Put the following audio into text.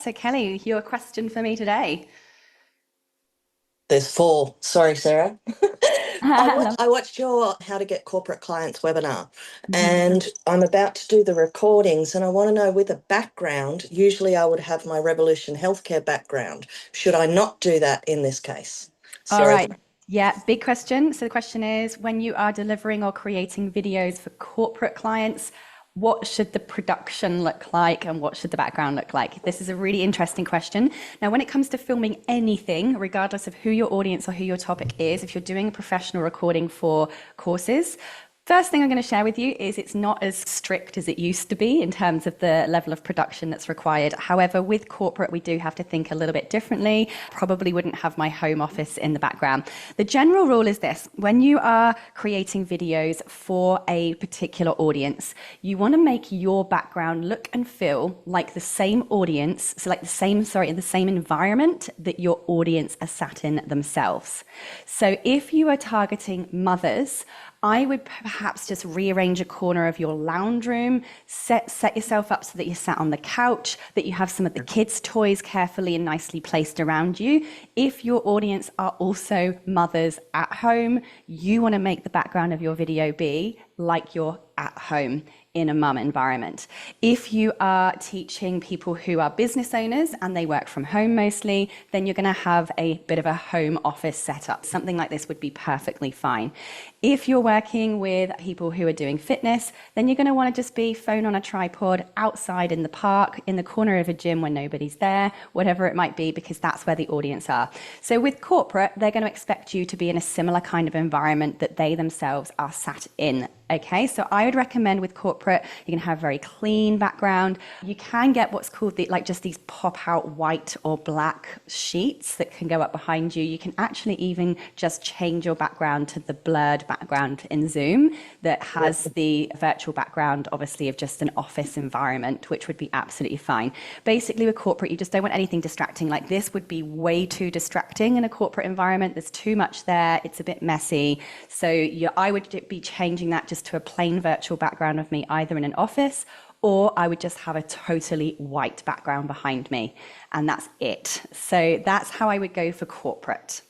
So Kelly, your question for me today. There's four. Sorry, Sarah. I I watched, I watched your How to Get Corporate Clients webinar, Mhm. and I'm about to do the recordings. And I want to know, with a background, usually I would have my Revolution Healthcare background. Should I not do that in this case? All Sorry. right. Yeah, big question. So the question is, when you are delivering or creating videos for corporate clients, what should the production look like and what should the background look like? This is a really interesting question. Now, when it comes to filming anything, regardless of who your audience or who your topic is, if you're doing a professional recording for courses, first thing I'm going to share with you is it's not as strict as it used to be in terms of the level of production that's required. However, with corporate, we do have to think a little bit differently. Probably wouldn't have my home office in the background. The general rule is this: when you are creating videos for a particular audience, you want to make your background look and feel like the same audience, so like in the same environment that your audience are sat in themselves. So if you are targeting mothers, I would perhaps just rearrange a corner of your lounge room, set yourself up so that you're sat on the couch, that you have some of the kids' toys carefully and nicely placed around you. If your audience are also mothers at home, you want to make the background of your video be like you're at home in a mum environment. If you are teaching people who are business owners and they work from home mostly, then you're going to have a bit of a home office setup. Something like this would be perfectly fine. If you're working with people who are doing fitness, then you're going to want to just be phone on a tripod outside in the park, in the corner of a gym when nobody's there, whatever it might be, because that's where the audience are. So with corporate, they're going to expect you to be in a similar kind of environment that they themselves are sat in. Okay, so I would recommend with corporate, you can have very clean background. You can get what's called just these pop out white or black sheets that can go up behind you. You can actually even just change your background to the blurred background in Zoom that has the virtual background, obviously, of just an office environment, which would be absolutely fine. Basically, with corporate, you just don't want anything distracting. Like this would be way too distracting in a corporate environment. There's too much there. It's a bit messy. So I would be changing that just to a plain virtual background of me either in an office, or I would just have a totally white background behind me, and that's it. So that's how I would go for corporate.